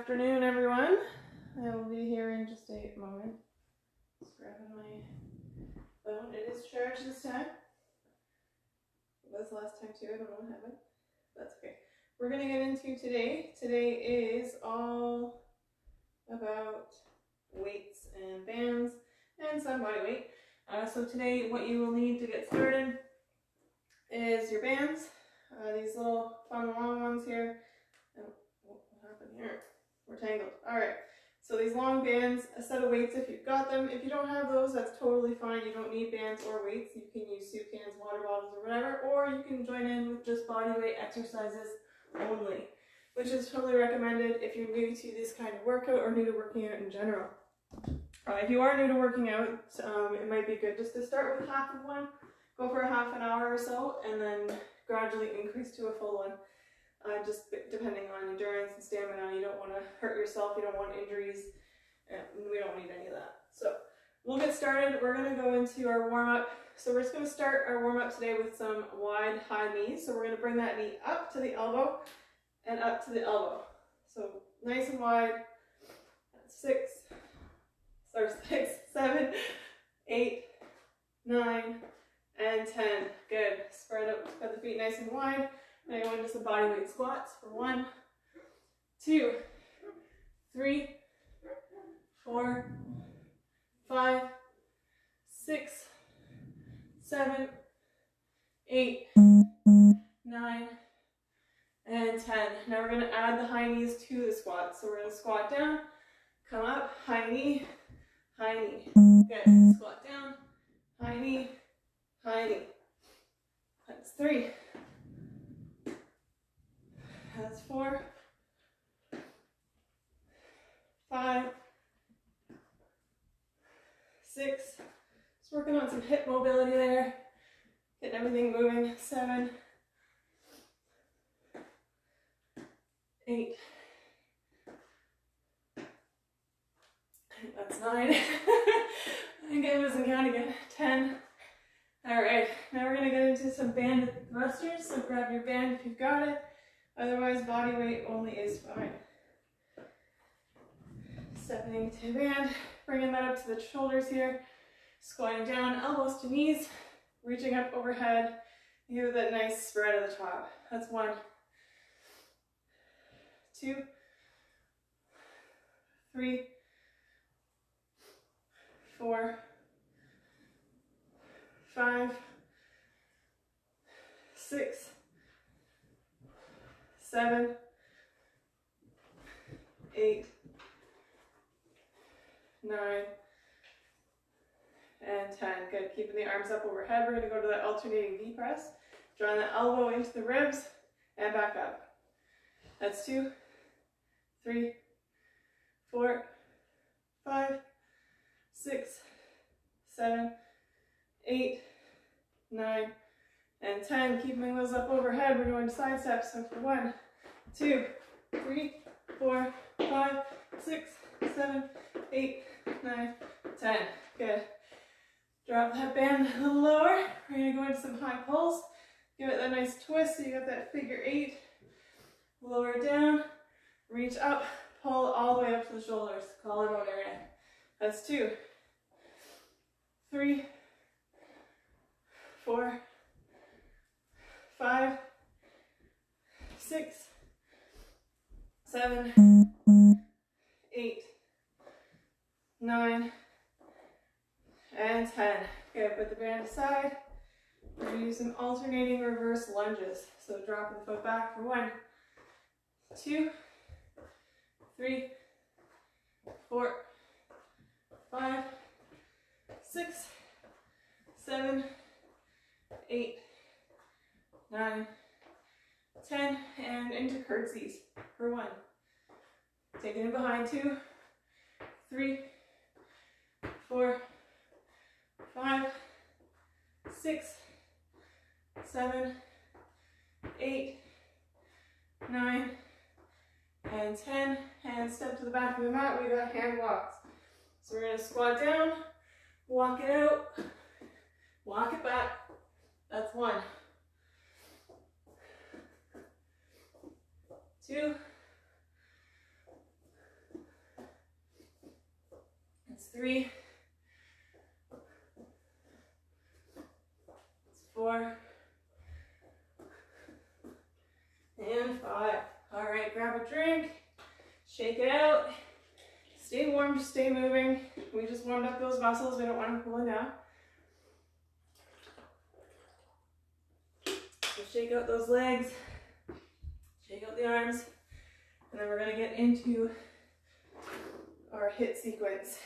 afternoon, everyone. I will be here in just a moment. Just grabbing my phone. It is charged this time. It was last time too. I don't know what happened. That's okay. We're going to get into today. Today is all about weights and bands and some body weight. So today what you will need to get started is your bands. These little fun long ones here. Oh, what happened here? We're tangled. Alright, so these long bands, a set of weights if you've got them. If you don't have those, that's totally fine. You don't need bands or weights. You can use soup cans, water bottles, or whatever, or you can join in with just body weight exercises only, which is totally recommended if you're new to this kind of workout or new to working out in general. If you are new to working out, it might be good just to start with half of one, go for a half an hour or so, and then gradually increase to a full one. Just depending on endurance and stamina. You don't want to hurt yourself, you don't want injuries, and we don't need any of that. So we'll get started. We're going to go into our warm-up. So we're just going to start our warm-up today with some wide high knees. So we're going to bring that knee up to the elbow and up to the elbow. So nice and wide. That's 6, 7, 8, 9, and 10. Good. Spread out, got the feet nice and wide. Now go into some body weight squats for 1, 2, 3, 4, 5, 6, 7, 8, 9, and 10. Now we're going to add the high knees to the squat. So we're going to squat down, come up, high knee, high knee. Good. Squat down, high knee, high knee. That's 3. That's 4, 5, 6. Just working on some hip mobility there. Getting everything moving. 7, 8. I think that's 9. I think I wasn't counting again. 10. Alright, now we're going to get into some band thrusters. So grab your band if you've got it. Otherwise, body weight only is fine. Stepping to band, bringing that up to the shoulders here, squatting down, elbows to knees, reaching up overhead. You have that nice spread at the top. That's 1, 2, 3, 4, 5, 6, 7, 8, 9, and 10. Good. Keeping the arms up overhead. We're going to go to that alternating V press. Drawing the elbow into the ribs and back up. That's 2, 3, 4, 5, 6, 7, 8, 9, and 10. Keeping those up overhead. We're going side steps. So for 1, 2, 3, 4, 5, 6, 7, 8, 9, 10. Good. Drop that band a little lower. We're going to go into some high pulls. Give it that nice twist so you got that figure 8. Lower it down. Reach up. Pull all the way up to the shoulders. Collarbone area. That's 2, 3, 4, 5, 6, 7, 8, 9, and 10. Okay, put the band aside. We're going to use some alternating reverse lunges. So dropping the foot back for 1, 2, 3, 4, 5, 6, 7, 8, 9, 10, and into curtsies for 1. Taking it behind 2, 3, 4, 5, 6, 7, 8, 9, and 10. And step to the back of the mat. We got hand walks. So we're going to squat down, walk it out, walk it back. That's 1, 2, 3. That's 4. And 5. All right, grab a drink, shake it out. Stay warm, just stay moving. We just warmed up those muscles. We don't want them cooling down. So shake out those legs, shake out the arms, and then we're going to get into our HIIT sequence.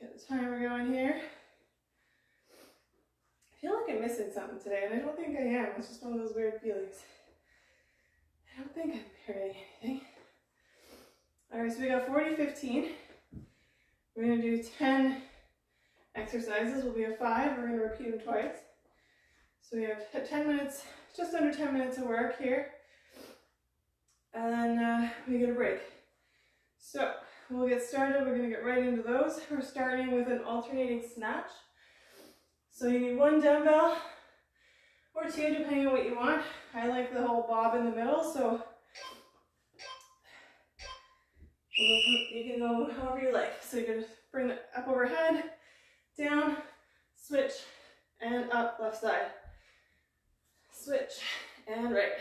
Get the timer going here. I feel like I'm missing something today, and I don't think I am. It's just one of those weird feelings. I don't think I'm hearing anything. All right, so we got 40-15. We're going to do 10 exercises. We'll be at 5. We're going to repeat them twice. So we have 10 minutes, just under 10 minutes of work here. And then we get a break. So we'll get started. We're going to get right into those. We're starting with an alternating snatch. So you need 1 dumbbell or 2, depending on what you want. I like the whole bob in the middle, so you can go however you like. So you can bring it up overhead, down, switch, and up left side. Switch, and right.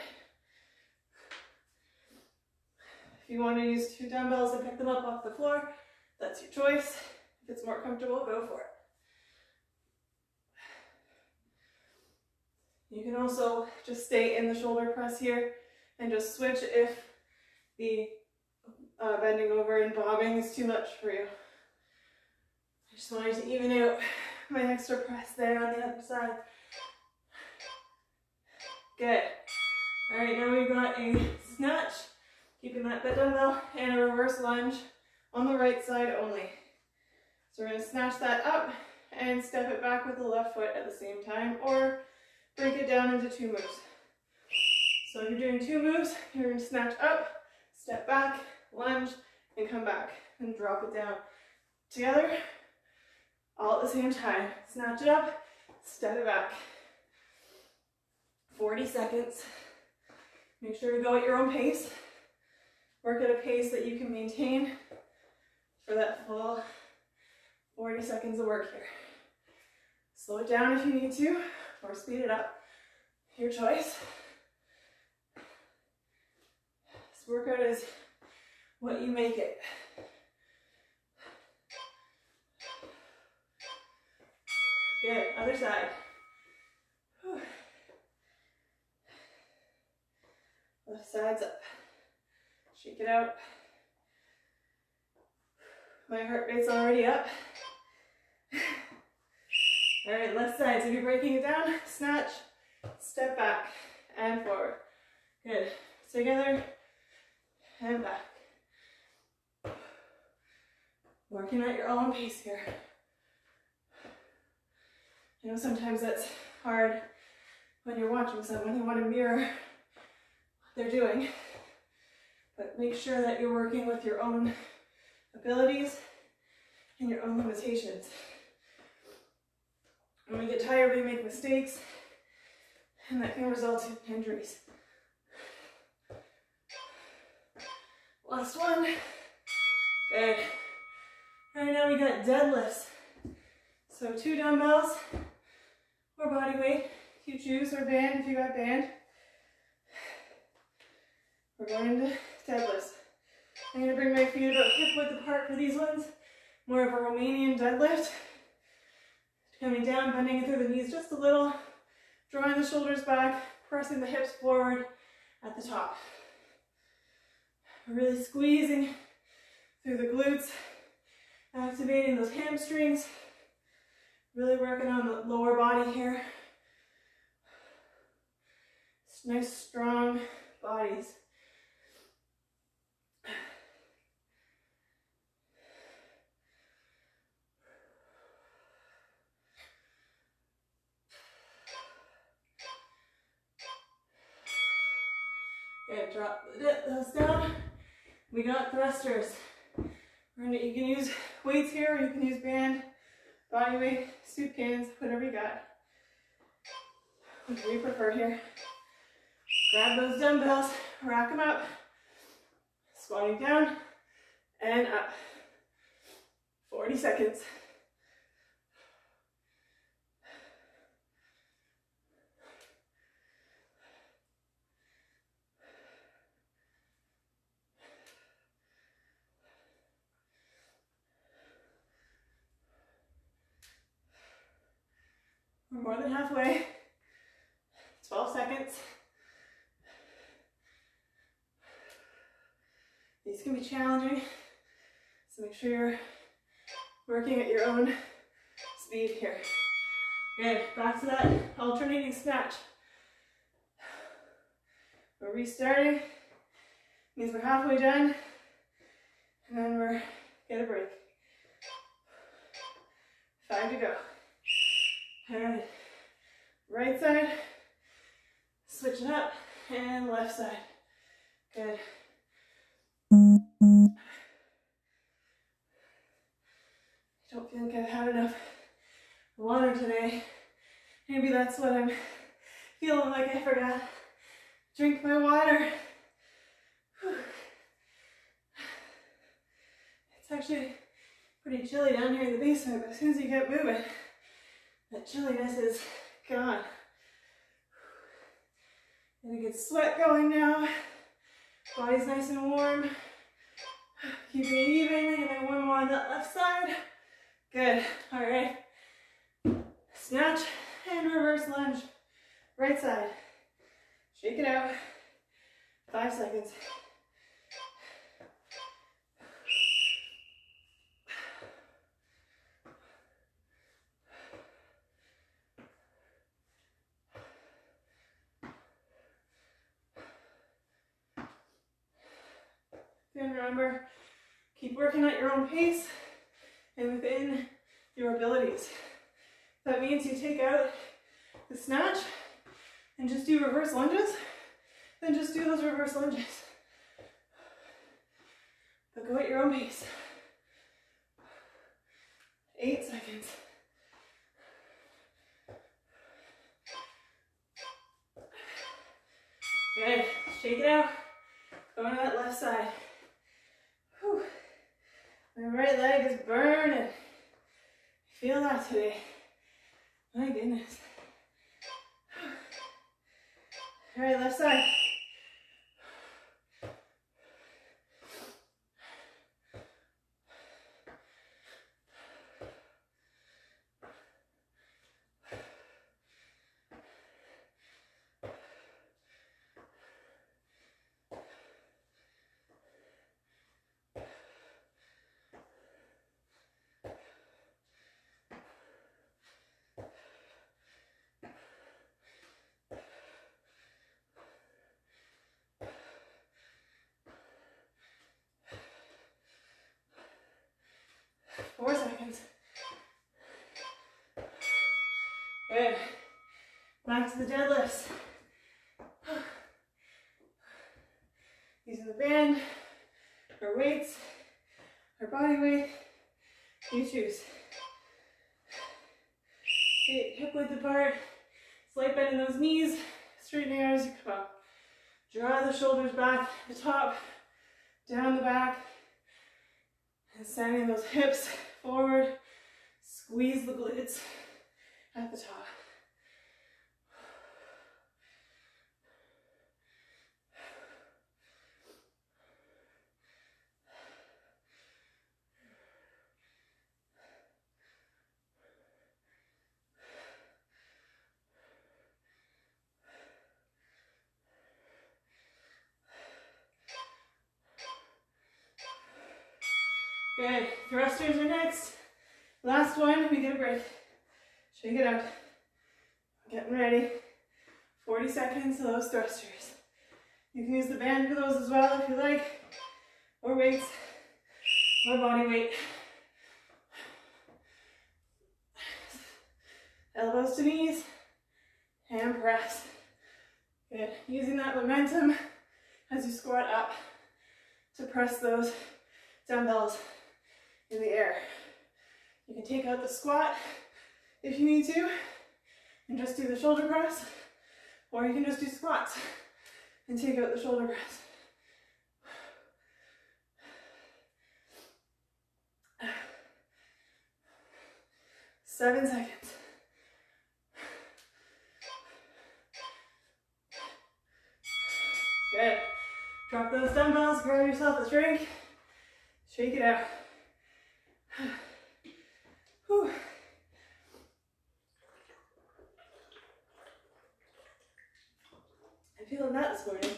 If you want to use 2 dumbbells and pick them up off the floor, that's your choice. If it's more comfortable, go for it. You can also just stay in the shoulder press here and just switch if the bending over and bobbing is too much for you. I just wanted to even out my extra press there on the other side. Good. All right, now we've got a snatch, keeping that bent dumbbell, and a reverse lunge on the right side only. So we're going to snatch that up and step it back with the left foot at the same time, or break it down into 2 moves. So if you're doing 2 moves, you're going to snatch up, step back, lunge, and come back, and drop it down. Together, all at the same time. Snatch it up, step it back. 40 seconds. Make sure to go at your own pace. Work at a pace that you can maintain for that full 40 seconds of work here. Slow it down if you need to, or speed it up. Your choice. This workout is what you make it. Good, other side. Whew. Left side's up. Shake it out. My heart rate's already up. All right, left side. So if you're breaking it down, snatch, step back, and forward. Good. Together, and back. Working at your own pace here. I know sometimes that's hard when you're watching someone. You want to mirror what they're doing. But make sure that you're working with your own abilities and your own limitations. When we get tired, we make mistakes, and that can result in injuries. Last one. Good. Right now we got deadlifts. So 2 dumbbells or body weight, if you choose, or band if you got band. We're going to deadlifts. I'm going to bring my feet about hip width apart for these ones. More of a Romanian deadlift. Coming down, bending through the knees just a little, drawing the shoulders back, pressing the hips forward at the top. Really squeezing through the glutes, activating those hamstrings, really working on the lower body here. Nice, strong bodies. Good, drop those down. We got thrusters. You can use weights here, or you can use band, body weight, soup cans, whatever you got. What do you prefer here? Grab those dumbbells, rack them up, squatting down and up. 40 seconds. We're more than halfway. 12 seconds. These can be challenging, so make sure you're working at your own speed here. Good, back to that alternating snatch. We're restarting, means we're halfway done, and then we're get a break. 5 to go. And right side, switch it up, and left side. Good. Don't feel like I've had enough water today. Maybe that's what I'm feeling like. I forgot to drink my water. Whew. It's actually pretty chilly down here in the basement, but as soon as you get moving, that chilliness is gone. Gonna get sweat going now. Body's nice and warm. Keeping it even, and then one more on that left side. Good, all right. Snatch and reverse lunge. Right side. Shake it out. 5 seconds. And remember, keep working at your own pace and within your abilities. That means you take out the snatch and just do reverse lunges, then just do those reverse lunges. But go at your own pace. 8 seconds. Good, shake it out. Go to that left side. Whew. My right leg is burning. Feel that today. My goodness. All right, left side. Four seconds. Good. Back to the deadlifts. Using the band, or weights, or body weight, you choose. Feet hip width apart, slight bend in those knees, straighten out as you come up. Draw the shoulders back, the top, down the back, and sending those hips forward. Squeeze the glutes at the top. Good. Thrusters are next. Last one, we get a break. Shake it out. Getting ready. 40 seconds of those thrusters. You can use the band for those as well if you like, or weights, or body weight. Elbows to knees, and press. Good. Using that momentum as you squat up to press those dumbbells in the air. You can take out the squat if you need to and just do the shoulder press, or you can just do squats and take out the shoulder press. 7 seconds. Good. Drop those dumbbells, grab yourself a drink, shake it out. Whew. I'm feeling that this morning,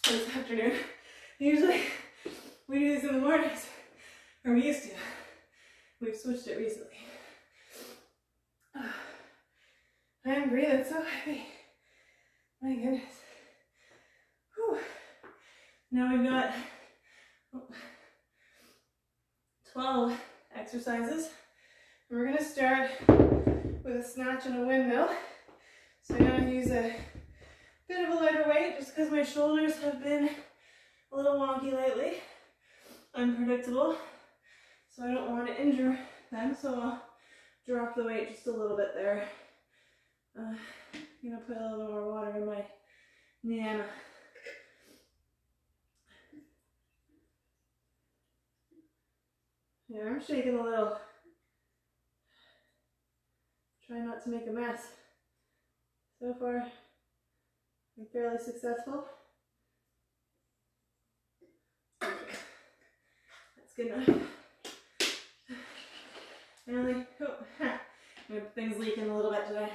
or this afternoon. Usually we do these in the mornings, or we used to. We've switched it recently. I'm breathing so heavy. My goodness. Whew. Now we've got 12 exercises. We're going to start with a snatch and a windmill. So I'm going to use a bit of a lighter weight just because my shoulders have been a little wonky lately, unpredictable. So I don't want to injure them, so I'll drop the weight just a little bit there. I'm going to put a little more water in my Nana. Yeah, I'm shaking a little. Try not to make a mess. So far, I'm fairly successful. Okay. That's good enough. Really? Oh, my thing's leaking a little bit today.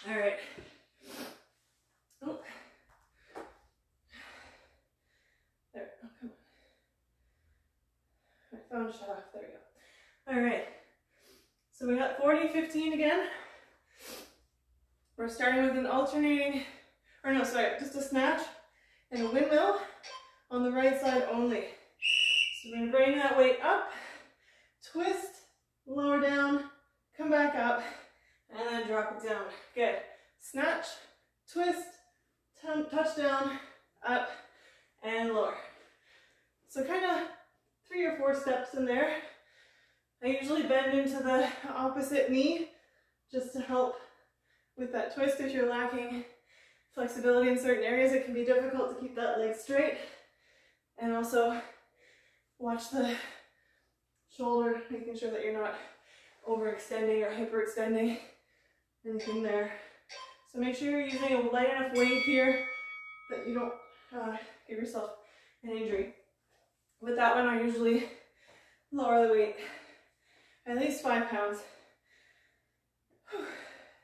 All right. Oh. There. Oh, come on. My phone shut off. There we go. All right. So we got 40, 15 again. We're starting with an alternating, or no, sorry, just a snatch and a windmill on the right side only. So we're going to bring that weight up, twist, lower down, come back up, and then drop it down. Good. Snatch, twist, touch down, up, and lower. So kind of 3 or 4 steps in there. I usually bend into the opposite knee just to help with that twist. If you're lacking flexibility in certain areas, it can be difficult to keep that leg straight. And also watch the shoulder, making sure that you're not overextending or hyperextending anything there. So make sure you're using a light enough weight here that you don't give yourself an injury. With that one, I usually lower the weight at least 5 pounds,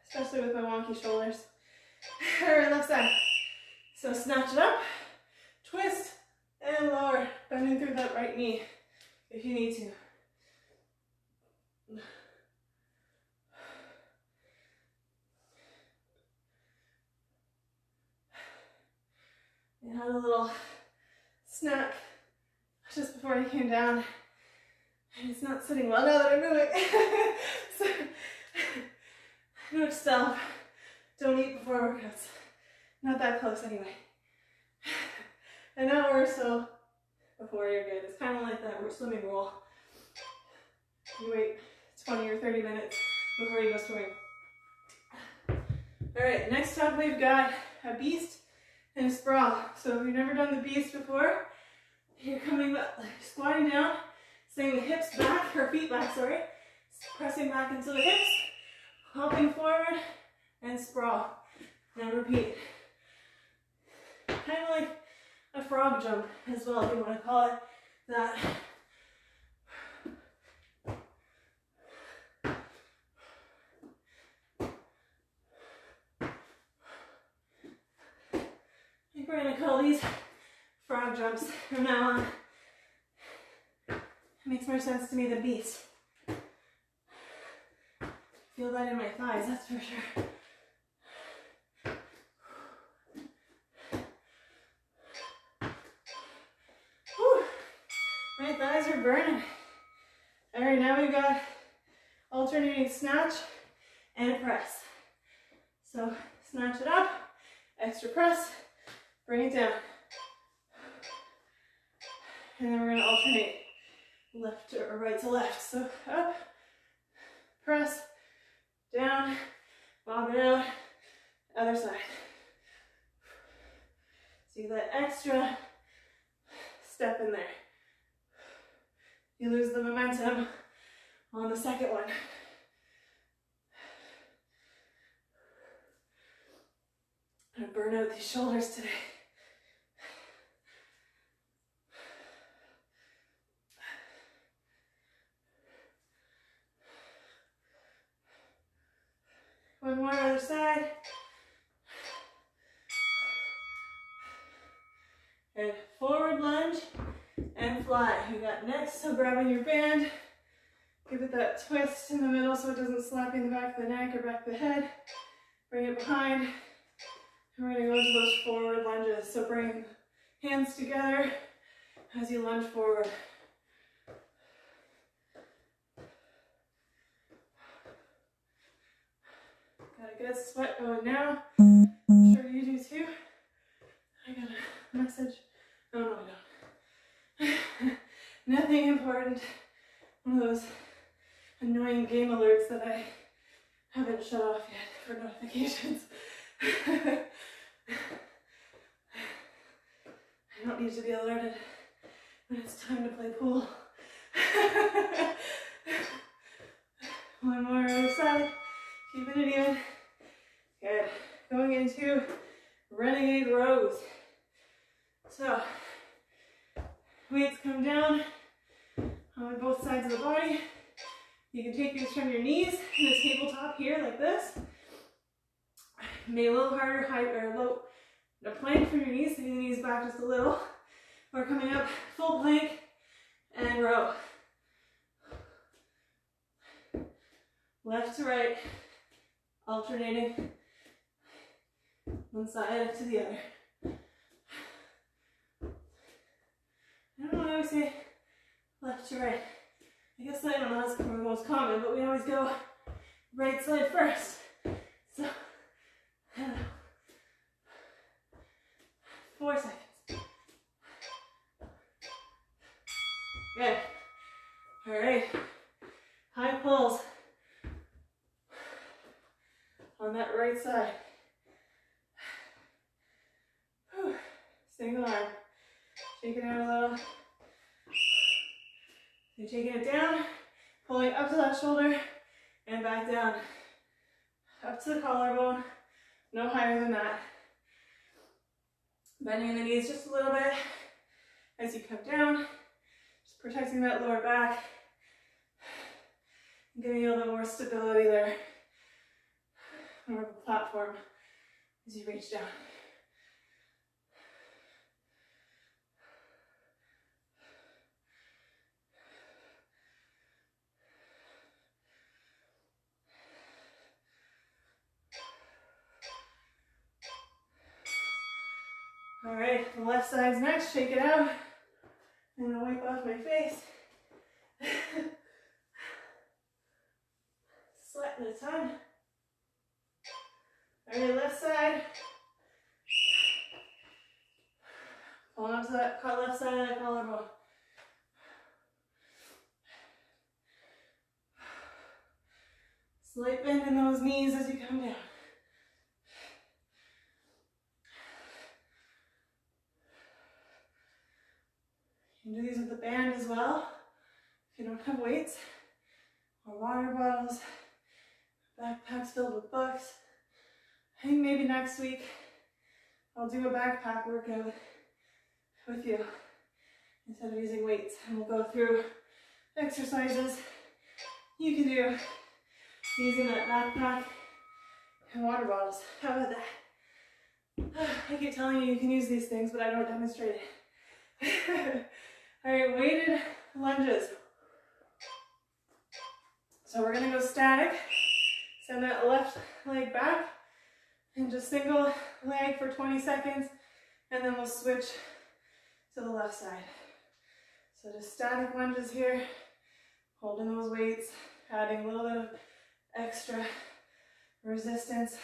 especially with my wonky shoulders. All right, left side. So snatch it up, twist, and lower, bending through that right knee if you need to. I had a little snack just before I came down, and it's not sitting well now that I'm moving. So, note to self, don't eat before workouts. Not that close anyway. An hour or so before you're good. It's kind of like that swimming rule. You wait 20 or 30 minutes before you go swimming. All right, next up we've got a beast and a sprawl. So if you've never done the beast before, you're coming up, squatting down, staying the hips back, or feet back, sorry. Pressing back into the hips, hopping forward, and sprawl. Now repeat. Kind of like a frog jump as well, if you want to call it that. I think we're going to call these frog jumps from now on. It makes more sense to me than beast. Feel that in my thighs, that's for sure. Whew. My thighs are burning. All right, now we've got alternating snatch and press. So snatch it up, extra press, bring it down. And then we're going to alternate left or right to left. So up, press, down, bob it out, other side. See that extra step in there. You lose the momentum on the second one. I'm gonna burn out these shoulders today. One more, other side. And forward lunge and fly. You got next, so grabbing your band. Give it that twist in the middle so it doesn't slap you in the back of the neck or back of the head. Bring it behind. And we're gonna go into those forward lunges. So bring hands together as you lunge forward. Got a good sweat going now. I'm sure you do too. I got a message. Oh no, I don't. Nothing important. One of those annoying game alerts that I haven't shut off yet for notifications. I don't need to be alerted when it's time to play pool. One more other side. Keeping it even. Good. Going into renegade rows. So, weights come down on both sides of the body. You can take these from your knees in a tabletop here like this. Maybe a little harder, high or low. A plank from your knees, taking the knees back just a little. Or coming up full plank and row. Left to right, alternating one side to the other. I don't know why I always say left to right. I guess I don't know, that's the most common, but we always go right side first. So, 4 seconds. Good. All right. High pulls on that right side. Whew. Single arm. Shake it out a little. You're taking it down, pulling up to that shoulder, and back down. Up to the collarbone, no higher than that. Bending the knees just a little bit as you come down, just protecting that lower back, giving you a little more stability there, more of a platform as you reach down. All right, the left side's next. Shake it out. I'm gonna wipe off my face. Sweating a ton. All right, left side. Pull onto that left side of that collarbone. Slight bend in those knees as you come down. You can do these with the band as well, if you don't have weights, or water bottles, backpacks filled with books. I think maybe next week I'll do a backpack workout with you instead of using weights, and we'll go through exercises you can do using that backpack and water bottles. How about that? I keep telling you can use these things, but I don't demonstrate it. All right, weighted lunges. So we're gonna go static. Send that left leg back and just single leg for 20 seconds, and then we'll switch to the left side. So just static lunges here, holding those weights, adding a little bit of extra resistance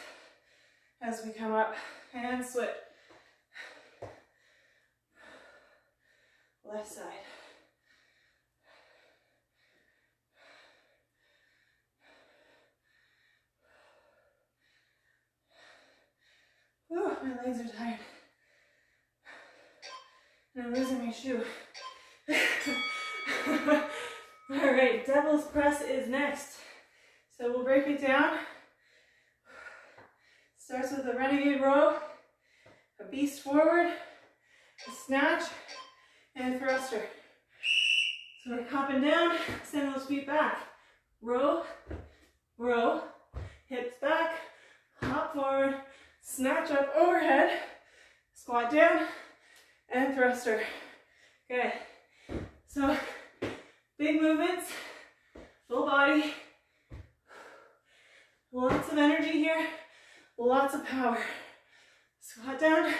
as we come up and switch. Left side. Ooh, my legs are tired. And I'm losing my shoe. All right, devil's press is next. So we'll break it down. Starts with a renegade row, a beast forward, a snatch, and a thruster. So we're hopping down, send those feet back. Row, row, hips back, hop forward, snatch up overhead, squat down, and thruster. Okay, so big movements, full body, lots of energy here, lots of power. Squat down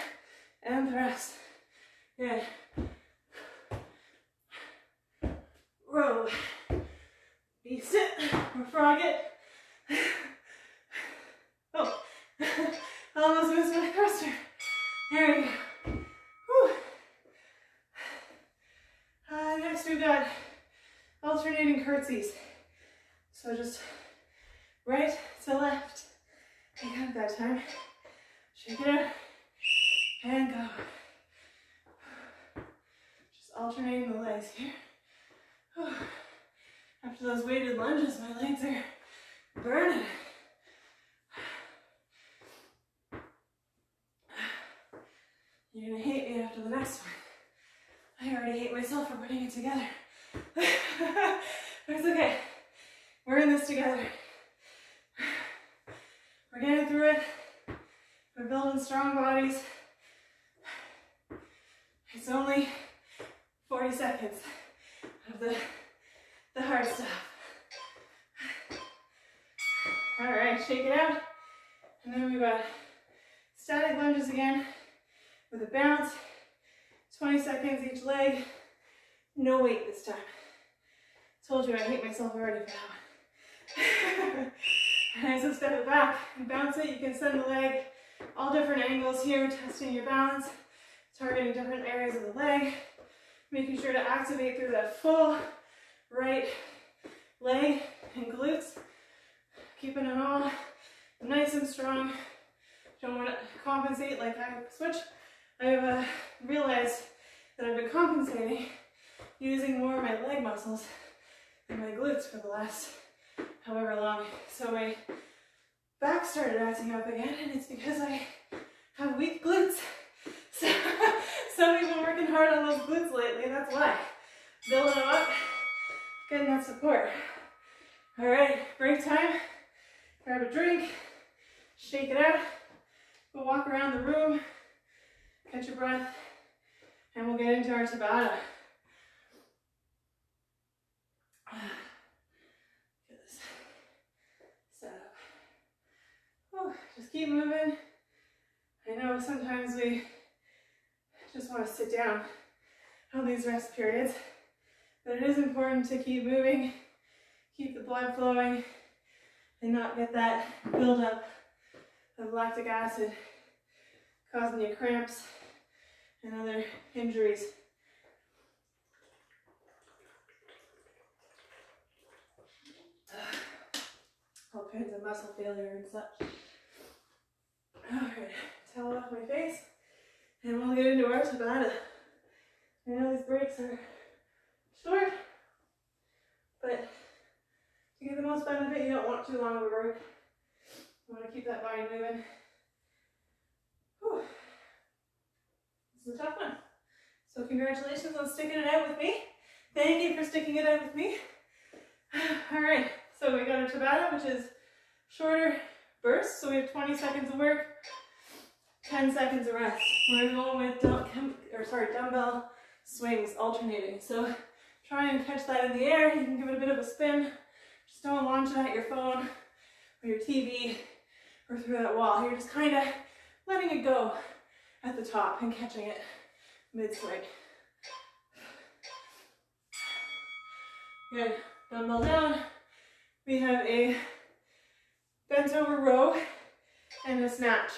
and thrust. Good. Row. Beast it or frog it. Oh, I almost missed my thruster. There we go. Whew. Next we've got alternating curtsies. So just right to left. I got it that time. Shake it out and go. Just alternating the legs here. After those weighted lunges, my legs are burning. You're gonna hate me after the next one. I already hate myself for putting it together. But it's okay. We're in this together. We're getting through it. We're building strong bodies. It's only 40 seconds of the hard stuff. All right, shake it out. And then we've got static lunges again with a bounce. 20 seconds each leg. No weight this time. Told you I hate myself already for that one. And so step it back and bounce it. You can send the leg all different angles here, testing your balance, targeting different areas of the leg, making sure to activate through that full right leg and glutes, keeping it all nice and strong. Don't want to compensate like I switch. I've realized that I've been compensating using more of my leg muscles than my glutes for the last however long. So my back started acting up again, and it's because I have weak glutes. So we've been working hard on those glutes lately, that's why. Building them up, getting that support. All right, break time. Grab a drink, shake it out, go walk around the room, catch your breath, and we'll get into our Tabata. Get this set up. Oh, just keep moving. I know sometimes we just want to sit down on these rest periods, but it is important to keep moving, keep the blood flowing, and not get that buildup of lactic acid causing you cramps and other injuries. All kinds of muscle failure and such. Alright, towel off my face, and we'll get into our Tabata. I know these breaks are short, but to get the most benefit, you don't want too long of a break. You want to keep that body moving. Whew. This is a tough one. So congratulations on sticking it out with me. Thank you for sticking it out with me. Alright, so we got a Tabata, which is shorter bursts. So we have 20 seconds of work, 10 seconds of rest. We're going with dumbbell swings, alternating. So try and catch that in the air. You can give it a bit of a spin. Just don't launch it at your phone or your TV or through that wall. You're just kind of letting it go at the top and catching it mid-swing. Good. Dumbbell down. We have a bent over row and a snatch.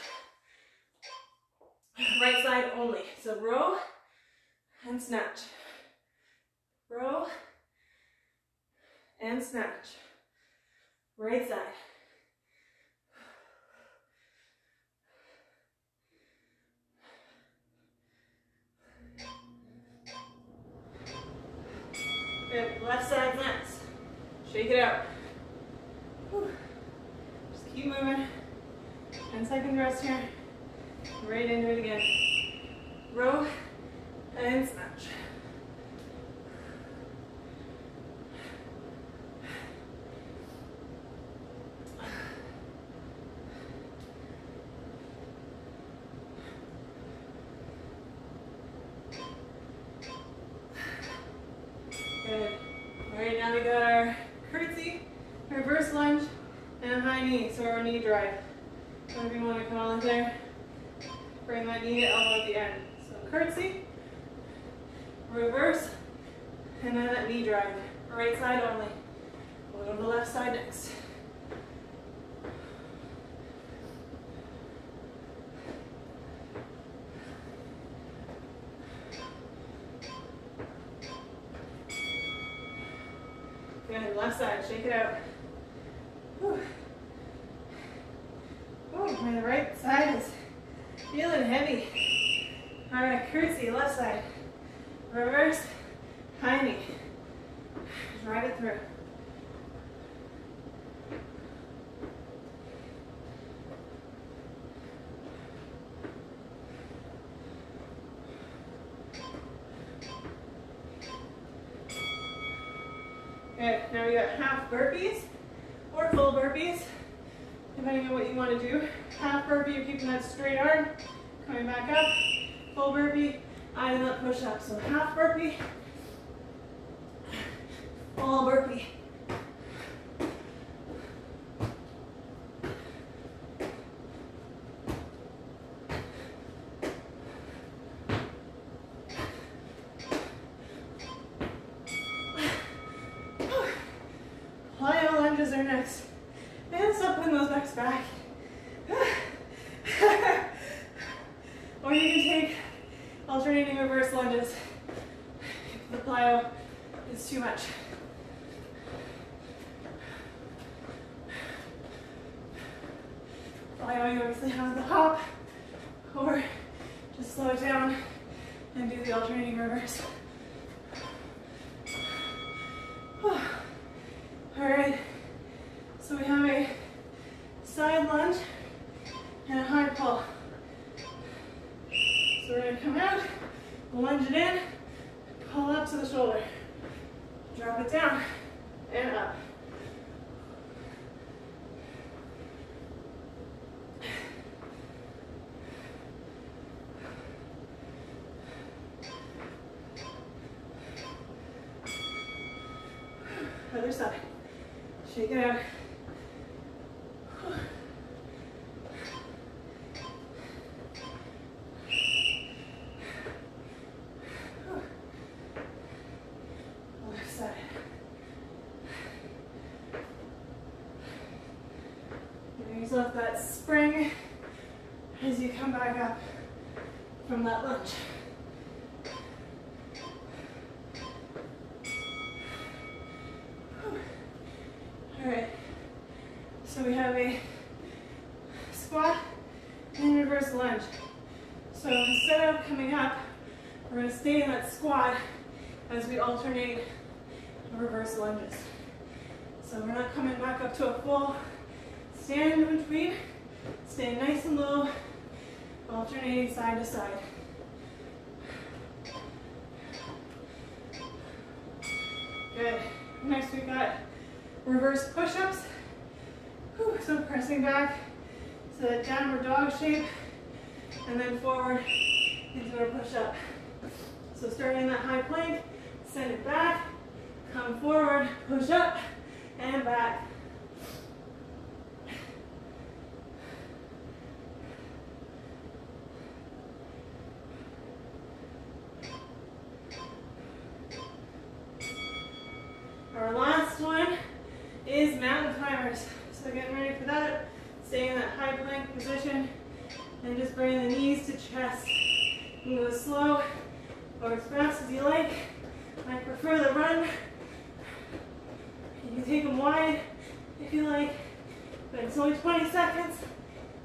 Right side only. So row and snatch. Row and snatch. Right side. Good. Left side next. Shake it out. Whew. Just keep moving. 10 seconds rest here. Right into it again. Row and snatch. Good. All right, now we got our curtsy, reverse lunge, and a high knee, so our knee drive. Whatever you want to call it there. Bring that knee to elbow at the end. So curtsy, reverse, and then that knee drive. Right side only. We'll go to the left side next. Good, left side, shake it out. Whew. Oh, my right side is feeling heavy. All right, curtsy, left side. Reverse, high knee. Drive it through. Good, now we got half burpees or full burpees, depending on what you want to do. Half burpee, you're keeping that straight arm, coming back up. Full burpee, adding that push up. So half burpee, full burpee. Plyo lunges are next. And stop putting those backs back. Or you can take alternating reverse lunges if the plyo is too much. Plyo, you obviously have the hop, or just slow it down and do the alternating reverse. Alright, so we have a side lunge and a high pull. So we're going to come out, lunge it in, pull up to the shoulder, drop it down, and up. Other side. Shake it out. Left side. Give yourself that spring as you come back up from that lunge. Alright, so we have a squat and reverse lunge. So instead of coming up, we're going to stay in that squat as we alternate reverse lunges. So we're not coming back up to a full stand in between, staying nice and low, alternating side to side. Good. Next we've got reverse push-ups. So pressing back to that downward dog shape and then forward into a push-up. So starting in that high plank, send it back, come forward, push up, and back. Our last one is mountain climbers. So getting ready for that, stay in that high plank position and just bring the knees to chest. You can go slow or as fast as you like. I prefer the run. You can take them wide if you like, but it's only 20 seconds.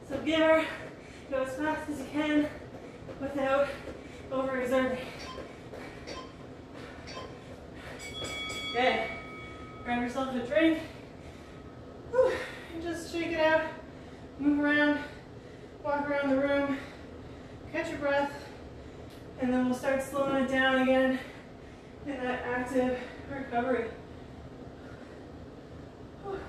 So give her, go as fast as you can without overexerting. Good. Grab yourself a drink. Whew. And just shake it out. Move around. Walk around the room. Catch your breath. And then we'll start slowing it down again in that active recovery. Whew.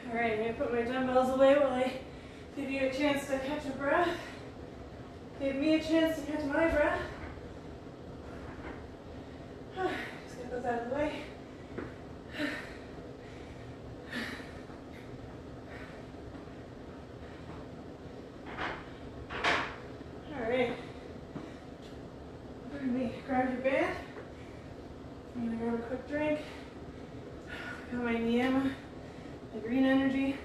All right, I'm going to put my dumbbells away while I give you a chance to catch your breath. Give me a chance to catch my breath. Just get those out of the way. All right. Grab your band. I'm going to grab a quick drink. Got my Niema, the green energy.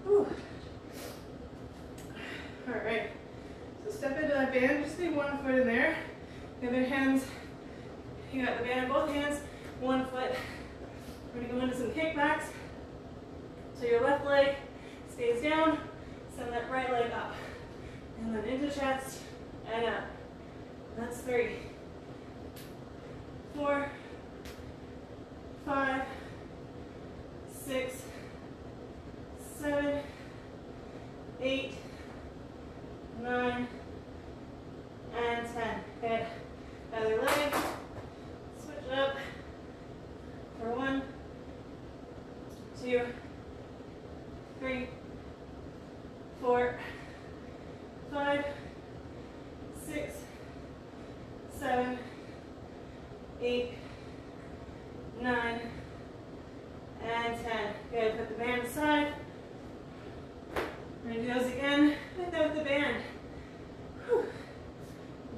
Whew. All right, so step into that band, just leave one foot in there. The other hands, you got the band in both hands, one foot. We're gonna go into some kickbacks. So your left leg stays down, send that right leg up. And then into chest and up. That's 3, 4, 5, 6, 7, 8, 9, and 10. Good. Other leg. Switch it up for 1, 2, 3, 4, 5, 6, 7, 8, 9, and 10. Good. Put the band aside. We're going to do those again without the band. Whew.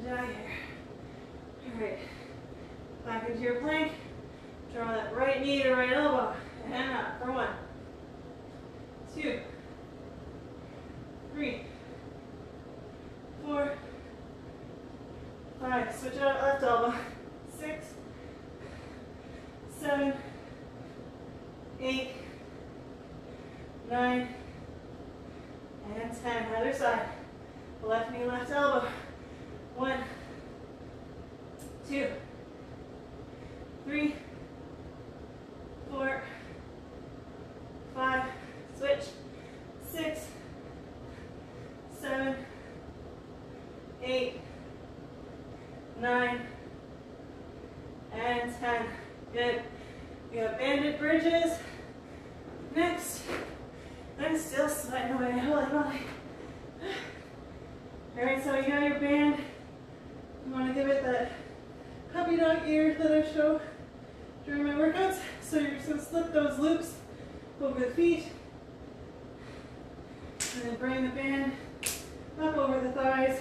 Die here. All right. Back into your plank. Draw that right knee to right elbow. And up for 1, 2, 3, 4, 5. Switch out left elbow. 6, 7, 8, 9, and 10. Other side. Left knee, left elbow. 1, 2, 3, 4, 5. Switch. 6, 7, 8, 9, and 10. Good. We have banded bridges. Next. I'm still sweating away. Holy moly. Alright, so you got your band. You want to give it that puppy dog ear that I show during my workouts. So you're just going to slip those loops over the feet. And then bring the band up over the thighs.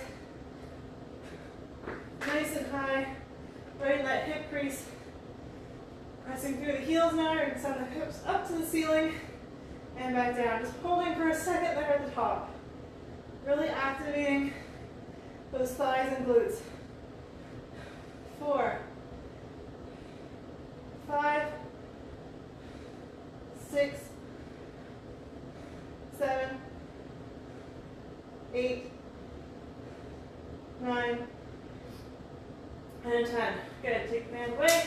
Nice and high. Right in that hip crease. Pressing through the heels now. You're going to send the hips up to the ceiling and back down. Just holding for a second there at the top. Really activating those thighs and glutes. 4, 5, 6, 7, 8, 9, and 10. Good. Take the band away.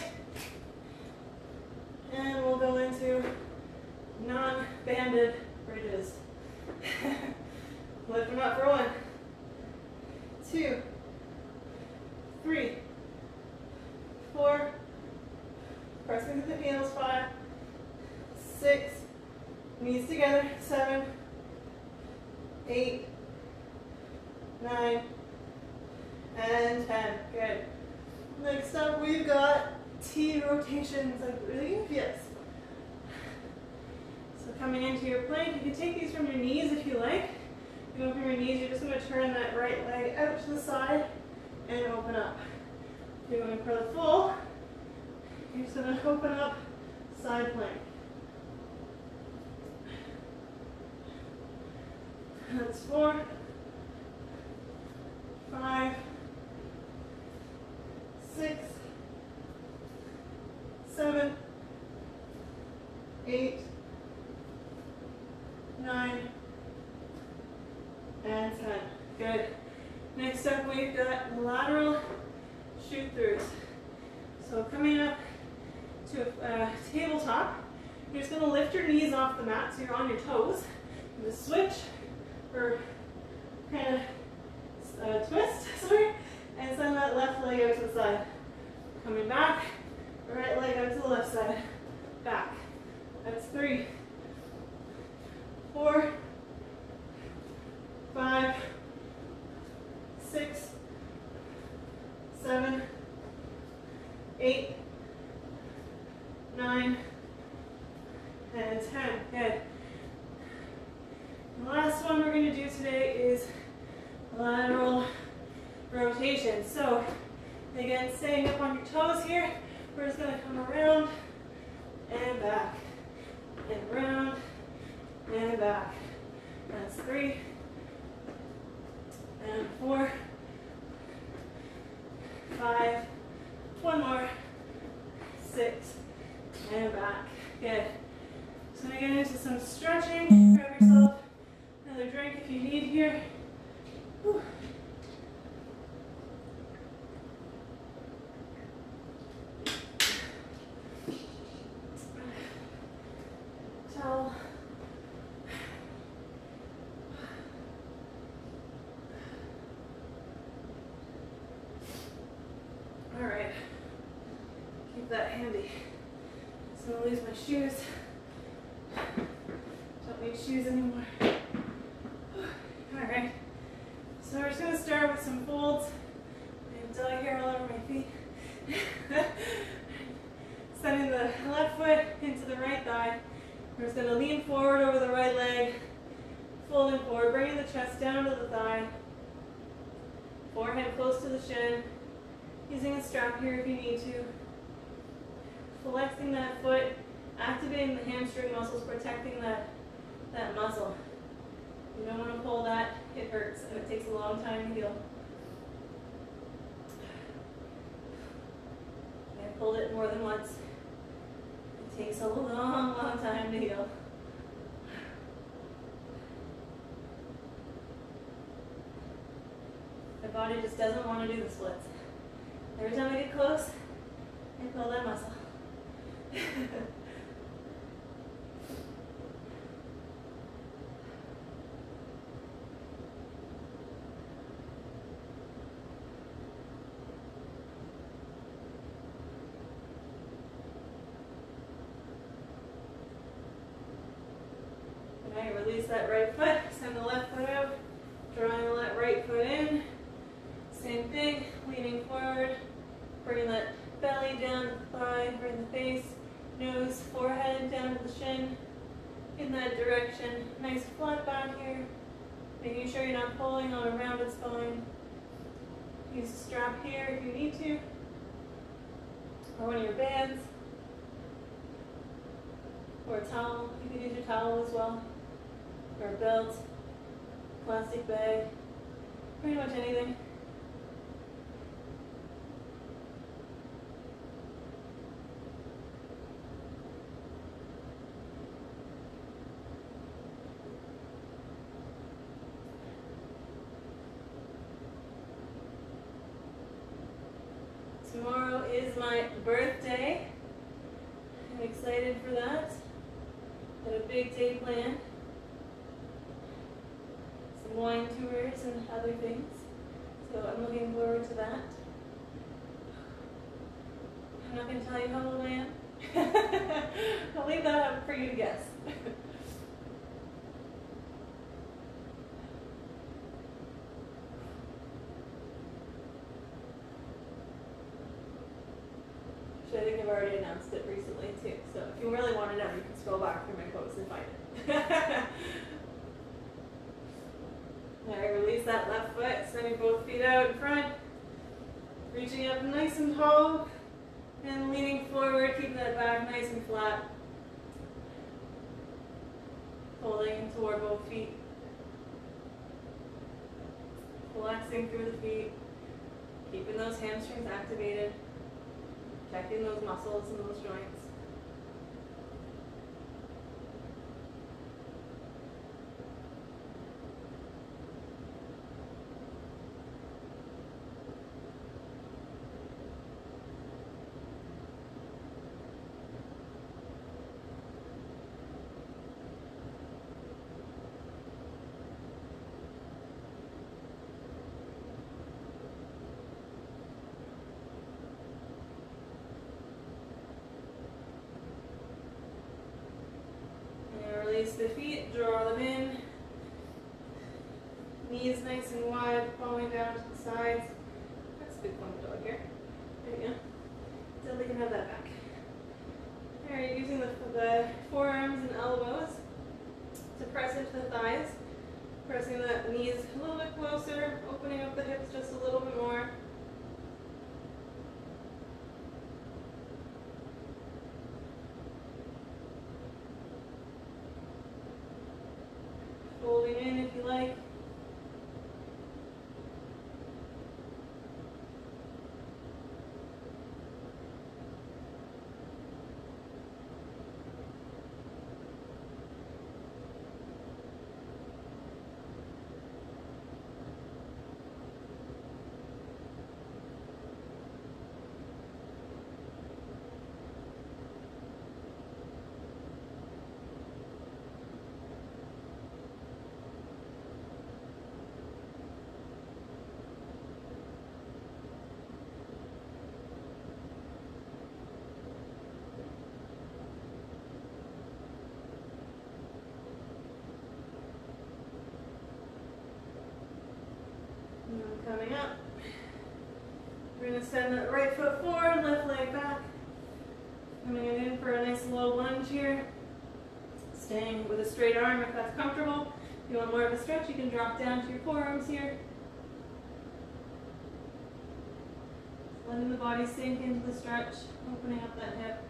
And we'll go into non-banded bridges. Lift them up for 1, 2, 3, 4, pressing to the heels, 5, 6, knees together, 7, 8, 9, and 10. Good. Next up, we've got T rotations, I believe. Yes. So coming into your plank, you can take these from your knees if you like. If you go from your knees, you're just going to turn that right leg out to the side and open up. If you're going for the full, you're just going to open up, side plank. That's 4, 5, 6, 7, 8, and 10. Good. Next up, we've got lateral shoot throughs. So coming up to a tabletop, you're just going to lift your knees off the mat so you're on your toes. And just switch or kind of twist, sorry, and send that left leg out to the side. Coming back, right leg out to the left side. Back. That's 3, 4, 5, 6, 7, 8, 9, and 10. Good. The last one we're going to do today is lateral rotation. So again, staying up on your toes here, we're just going to come around and back, and around and back. That's 3 and 4, 5, one more, 6, and back. Good. So I'm going to get into some stretching. Grab yourself another drink if you need here. Whew. Towel. All right. Keep that handy. So I'm going to lose my shoes. Don't need shoes anymore. Alright, so we're just going to start with some folds. I have dog hair all over my feet. Sending the left foot into the right thigh. We're just going to lean forward over the right leg, folding forward, bringing the chest down to the thigh. Forehead close to the shin. Using a strap here if you need to. Flexing that foot, activating the hamstring muscles, protecting that muscle. You don't want to pull that, it hurts and it takes a long time to heal. I've pulled it more than once. It takes a long, long time to heal. My body just doesn't want to do the splits. Every time I get close, I pull that muscle. Okay, release that right foot, send the left foot out, drawing the right foot in. Same thing, leaning forward, bringing that belly down to the thigh, bring the face, nose, forehead down to the shin. In that direction, nice flat back here. Making sure you're not pulling on a rounded spine. Use a strap here if you need to, or one of your bands, or a towel. You can use your towel as well, or a belt, plastic bag, pretty much anything. Tomorrow is my birthday. I'm excited for that. Got a big day planned. Some wine tours and other things. So I'm looking forward to that. I'm not going to tell you how old I am. I'll leave that up for you to guess. I think I've already announced it recently too. So if you really want to know, you can scroll back through my posts and find it. Alright, release that left foot, sending both feet out in front. Reaching up nice and tall. And leaning forward, keeping that back nice and flat. Folding toward both feet. Flexing through the feet. Keeping those hamstrings activated. Protecting those muscles and those joints. Draw them in. Knees nice and wide, falling down to the sides. That's a big fun dog here. There you go. Definitely can have that back. Alright, using the forearms and elbows to press into the thighs. Pressing the knees a little bit closer, opening up the hips just a little bit more. Folding in if you like. Coming up, we're going to send that right foot forward, left leg back. Coming in for a nice low lunge here. Staying with a straight arm if that's comfortable. If you want more of a stretch, you can drop down to your forearms here. Letting the body sink into the stretch, opening up that hip.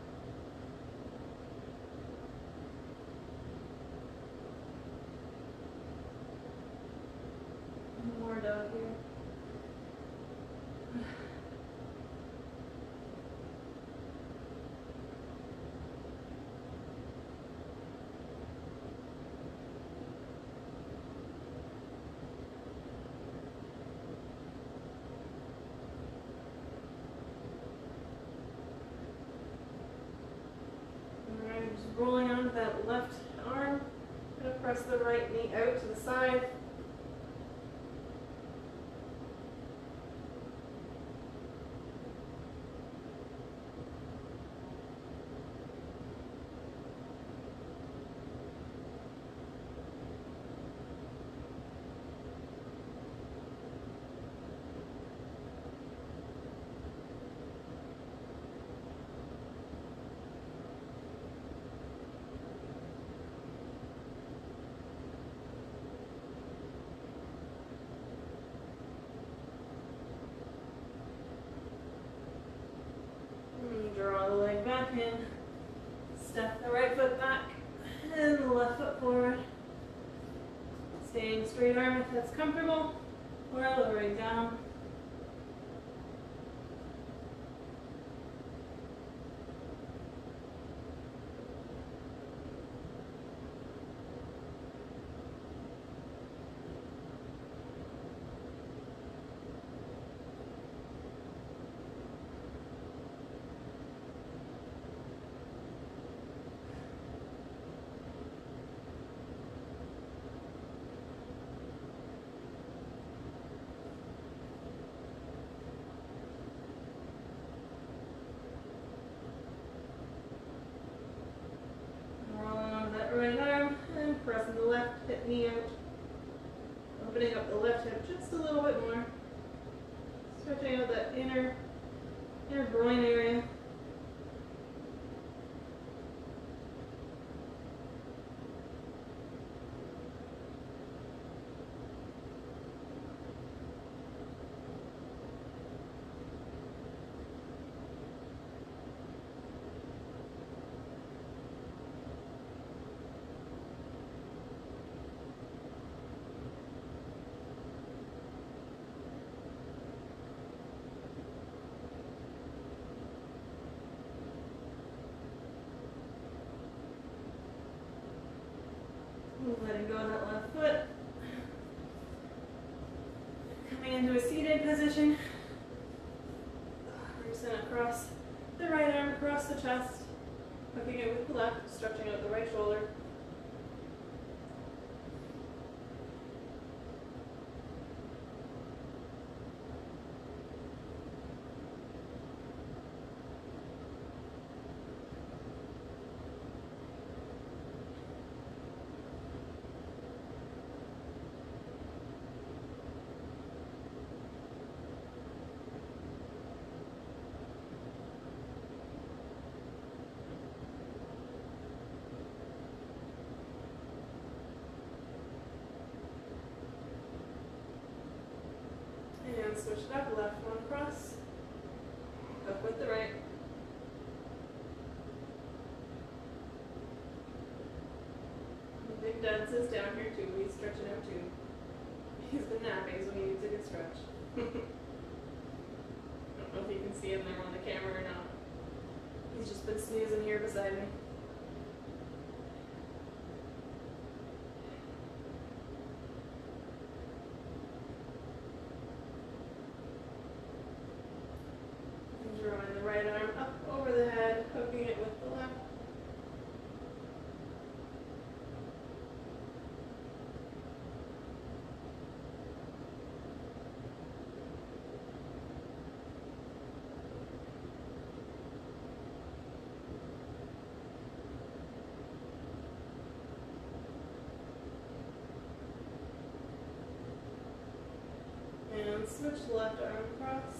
More dog here. Alright, just rolling onto that left arm. I'm going to press the right knee out to the side. Draw the leg back in, step the right foot back, and the left foot forward. Staying straight arm if that's comfortable, or lowering down. Right arm and pressing the left hip knee out. Opening up the left hip just a little bit more. Stretching out that inner groin area. Letting go of that left foot. Coming into a seated position. We're just going to cross the right arm across the chest, hooking it with the left, stretching out the right shoulder. And switch it up, left one across, up with the right. Big Dad sits down here too, he's stretching out too. He's been napping, so he needs a good stretch. I don't know if you can see him there on the camera or not. He's just been snoozing here beside me. And drawing the right arm up over the head, hooking it with the left. And switch the left arm across.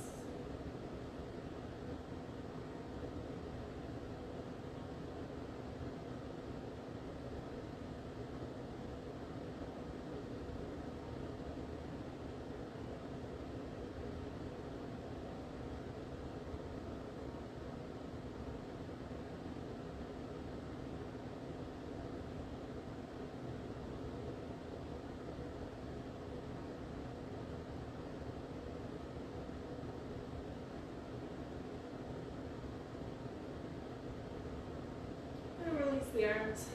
The arms.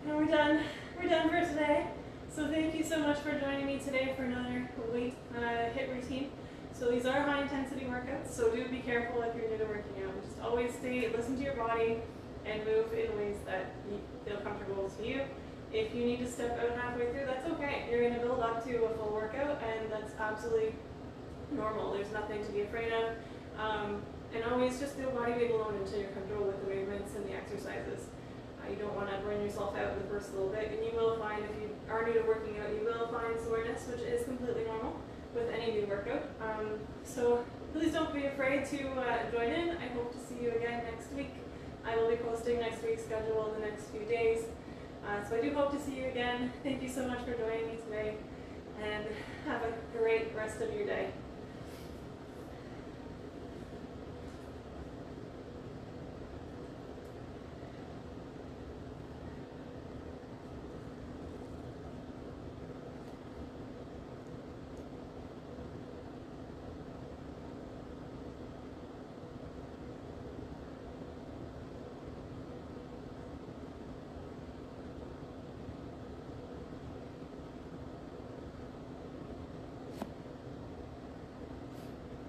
And we're done. We're done for today. So thank you so much for joining me today for another weight HIIT routine. So these are high intensity workouts, so do be careful if you're new to working out. Just always listen to your body and move in ways that you feel comfortable to you. If you need to step out halfway through, that's okay. You're going to build up to a full workout, and that's absolutely normal. There's nothing to be afraid of. And always just do body weight alone until you're comfortable with the movements and the exercises. You don't want to burn yourself out in the first little bit, and you will find, if you are new to working out, you will find soreness, which is completely normal with any new workout. So please don't be afraid to join in. I hope to see you again next week. I will be posting next week's schedule in the next few days. So I do hope to see you again. Thank you so much for joining me today, and have a great rest of your day.